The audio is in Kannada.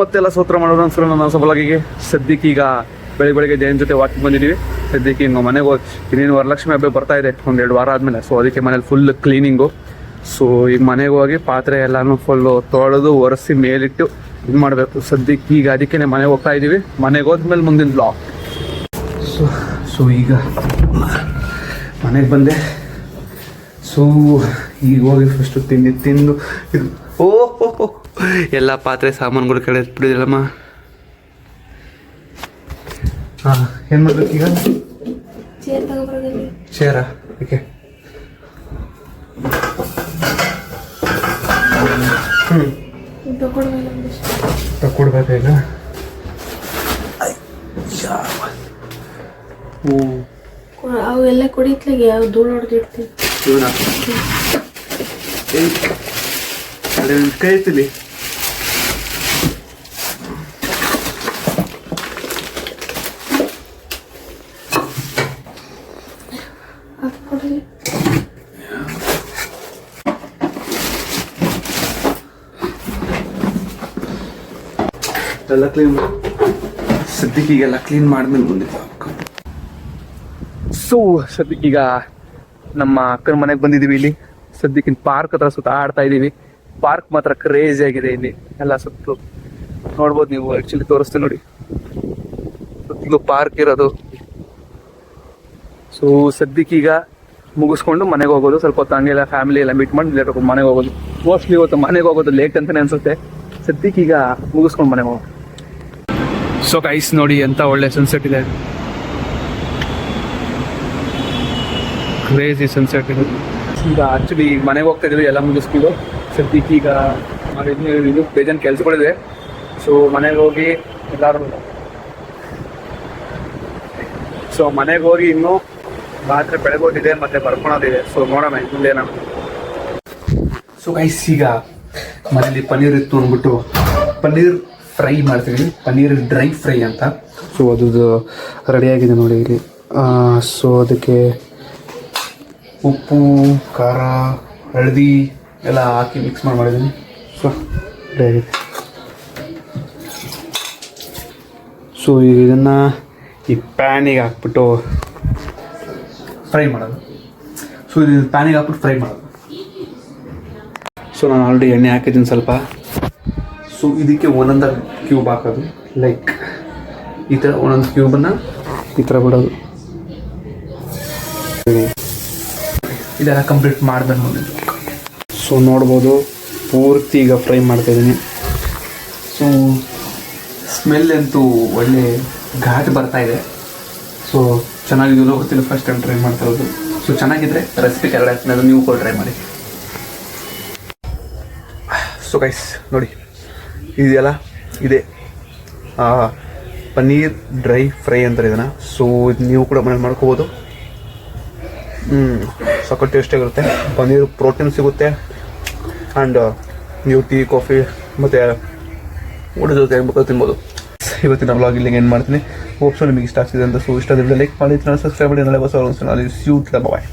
ಮತ್ತೆಲ್ಲ ಸೂತ್ರ ಮಾಡೋದು ಅನ್ಸಲ್ಲ ನನ್ನ ಸಫಲಾಗಿಗೆ. ಸದ್ಯಕ್ಕೆ ಈಗ ಬೆಳಿಗ್ಗೆ ಜೈನ್ ಜೊತೆ ವಾಕಿಂಗ್ ಬಂದಿದ್ದೀವಿ. ಸದ್ಯಕ್ಕೆ ಹಿಂಗೆ ಮನೆಗೆ ಹೋಗಿ ಇನ್ನೇನು ವರಲಕ್ಷ್ಮಿ ಹಬ್ಬ ಬರ್ತಾ ಇದೆ 1-2 ವಾರ ಆದಮೇಲೆ. ಸೊ ಅದಕ್ಕೆ ಮನೇಲಿ ಫುಲ್ ಕ್ಲೀನಿಂಗು. ಸೊ ಈಗ ಮನೆಗೆ ಹೋಗಿ ಪಾತ್ರೆ ಎಲ್ಲನೂ ಫುಲ್ಲು ತೊಳೆದು ಒರೆಸಿ ಮೇಲಿಟ್ಟು ಇದು ಮಾಡಬೇಕು. ಸದ್ಯಕ್ಕೆ ಈಗ ಅದಕ್ಕೆ ಮನೆಗೆ ಹೋಗ್ತಾ ಇದ್ದೀವಿ. ಮನೆಗೆ ಹೋದ್ಮೇಲೆ ಮುಂದಿನ ಬ್ಲಾಗ್. ಸೊ ಈಗ ಮನೆಗೆ ಬಂದೆ. ಸೊ ಈಗ ಹೋಗಿ ಫಸ್ಟು ತಿಂದು ಇದು ಓಹೋ ಎಲ್ಲ ಪಾತ್ರೆ ಸಾಮಾನುಗಳು ಕಡೆ ಇಟ್ಬಿಟ್ಟಿದ್ರಲ್ಲಮ್ಮ. ಹಾಂ ಏನು ಮಾಡ್ಬೇಕು ಈಗ? ಚೇರಾ ಓಕೆ. ತಕೊಡ್ಬೇಕಾ ಈಗ? ಅವೆಲ್ಲ ಕುಡಿತ್ಲಾಗ ಯಾವ ಧೂಳು ಹೊಡೆದಿಡ್ತೀವಿ. ಕೈ ಎತ್ತಿಲಿ. ಎಲ್ಲ ಕ್ಲೀನ್ ಸದ್ಯಕ್ಕೆ ಈಗೆಲ್ಲ ಕ್ಲೀನ್ ಮಾಡಿದ್ಮೇಲೆ ಬಂದಿದ್ದ. ಸೊ ಸದ್ಯಕ್ಕೆ ಈಗ ನಮ್ಮ ಅಕ್ಕನ ಮನೆಗೆ ಬಂದಿದ್ದೀವಿ. ಇಲ್ಲಿ ಸದ್ಯಕ್ಕೆ ಪಾರ್ಕ್ ಹತ್ರ ಸುತ್ತ ಆಡ್ತಾ ಇದ್ದೀವಿ. ಪಾರ್ಕ್ ಮಾತ್ರ ಕ್ರೇಜಿ ಆಗಿದೆ. ಇಲ್ಲಿ ಎಲ್ಲ ಸುತ್ತಲೂ ನೋಡ್ಬೋದು ನೀವು. ಆ್ಯಕ್ಚುಲಿ ತೋರಿಸ್ತೀನಿ ನೋಡಿ, ಸುತ್ತಲೂ ಪಾರ್ಕ್ ಇರೋದು. ಸೊ ಸದ್ಯಕ್ಕೆ ಈಗ ಮುಗಿಸ್ಕೊಂಡು ಮನೆಗೆ ಹೋಗೋದು. ಸ್ವಲ್ಪ ಹೊತ್ತು ಹಂಗೆಲ್ಲ ಫ್ಯಾಮಿಲಿ ಎಲ್ಲ ಮೀಟ್ ಮಾಡಿ ಲೇಟ್ ಮನೆಗೆ ಹೋಗೋದು. ಮೋಸ್ಟ್ಲಿ ಇವತ್ತು ಮನೆಗೆ ಹೋಗೋದು ಲೇಟ್ ಅಂತಲೇ ಅನ್ಸುತ್ತೆ. ಸದ್ಯಕ್ಕೆ ಈಗ ಮುಗಿಸ್ಕೊಂಡು ಮನೆಗೆ ಹೋಗೋದು. ಸೊ ಗೈಸ್ ನೋಡಿ ಎಂತ ಒಳ್ಳೆ ಸನ್ಸೆಟ್ ಇದೆ. ಕ್ರೇಜಿ ಸನ್ಸೆಟ್ ಇದೆ. ಈಗ ಆ್ಯಕ್ಚುಲಿ ಈಗ ಮನೆಗೆ ಹೋಗ್ತಾ ಇದ್ದೀವಿ ಎಲ್ಲ ಮುಗಿಸ್ಕೊಂಡು. ಸದ್ಯಕ್ಕೆ ಈಗ ಇದು ಬೇಜಾನ್ ಕೆಲಸಗಳಿದೆ. ಸೊ ಮನೆಗೆ ಹೋಗಿ ಎಲ್ಲರೂ ಮನೆಗೆ ಹೋಗಿ ಇನ್ನೂ ರಾತ್ರಿ ಬೆಳಗೊಟ್ಟಿದೆ ಮತ್ತೆ ಬರ್ಕೊಳೋದಿದೆ. ಸೊ ನೋಡೋಣ ಮುಂದೇನ. ಸೊ ಗೈಸ್ ಈಗ ಮನೇಲಿ ಪನ್ನೀರ್ ಇತ್ತು ಅಂದ್ಬಿಟ್ಟು ಪನ್ನೀರ್ ಫ್ರೈ ಮಾಡ್ತೀವಿ. ಪನ್ನೀರ್ ಡ್ರೈ ಫ್ರೈ ಅಂತ. ಸೊ ಅದು ರೆಡಿಯಾಗಿದೆ ನೋಡಿ ಇಲ್ಲಿ. ಸೊ ಅದಕ್ಕೆ ಉಪ್ಪು, ಖಾರ, ಹಳದಿ ಎಲ್ಲ ಹಾಕಿ ಮಿಕ್ಸ್ ಮಾಡಿದ್ದೀನಿ. ಸೊ ರೆಡಿಯಾಗಿದೆ. ಸೊ ಈಗ ಇದನ್ನು ಈ ಪ್ಯಾನಿಗೆ ಹಾಕ್ಬಿಟ್ಟು ಫ್ರೈ ಮಾಡೋದು. ಸೊ ಇದು ಪ್ಯಾನಿಗೆ ಹಾಕ್ಬಿಟ್ಟು ಫ್ರೈ ಮಾಡೋದು. ಸೊ ನಾನು ಆಲ್ರೆಡಿ ಎಣ್ಣೆ ಹಾಕಿದ್ದೀನಿ ಸ್ವಲ್ಪ. ಸೊ ಇದಕ್ಕೆ ಒಂದೊಂದು ಕ್ಯೂಬ್ ಹಾಕೋದು. ಲೈಕ್ ಈ ಥರ ಒಂದೊಂದು ಕ್ಯೂಬನ್ನು ಈ ಥರ ಬಿಡೋದು. ಇದೆಲ್ಲ ಕಂಪ್ಲೀಟ್ ಮಾಡಿದ್ಮೇಲೆ ನೋಡಿ. ಸೊ ನೋಡ್ಬೋದು ಪೂರ್ತಿ ಈಗ ಫ್ರೈ ಮಾಡ್ತಾಯಿದ್ದೀನಿ. ಸೊ ಸ್ಮೆಲ್ ಅಂತೂ ಒಳ್ಳೆ ಘಾಟ್ ಬರ್ತಾಯಿದೆ. ಸೊ ಚೆನ್ನಾಗಿದೆಯೋ ಗೊತ್ತಿಲ್ಲ, ಫಸ್ಟ್ ಟೈಮ್ ಟ್ರೈ ಮಾಡ್ತಾ ಇರೋದು. ಸೊ ಚೆನ್ನಾಗಿದ್ರೆ ರೆಸಿಪಿ ಕೆಳಗಡೆ ಹಾಕ್ತೀನಿ, ಅದು ನೀವು ಕೂಡ ಟ್ರೈ ಮಾಡಿ. ಸೊ ಗೈಸ್ ನೋಡಿ ಇದೆಯಲ್ಲ ಇದೆ ಪನ್ನೀರ್ ಡ್ರೈ ಫ್ರೈ ಅಂತಾರೆ ಇದನ್ನು. ಸೊ ಇದು ನೀವು ಕೂಡ ಮನೇಲಿ ಮಾಡ್ಕೋಬೋದು. ಸಖತ್ ಟೇಸ್ಟಿಯಾಗಿರುತ್ತೆ. ಪನ್ನೀರ್ ಪ್ರೋಟೀನ್ ಸಿಗುತ್ತೆ. ಆ್ಯಂಡ್ ನೀವು ಟೀ, ಕಾಫಿ ಮತ್ತು ಊಟದ ಜೊತೆ ಹೆಂಗೆ ತಿನ್ಬೋದು. ಇವತ್ತಿನ ವ್ಲಾಗ್ ಇಲ್ಲಿಗೆ ಏನು ಮಾಡ್ತೀನಿ. ಹೋಪ್ಸೋ ನಿಮಗೆ ಇಷ್ಟ ಆಗ್ತಿದೆ ಅಂತ. ಸೊ ಇಷ್ಟ ಆದರೆ ಲೈಕ್ ಮಾಡಿ, ಸಬ್ಸ್ಕ್ರೈಬ್ ಮಾಡಿ. ನಾಳೆ ಹೊಸ ಬಾಯ್.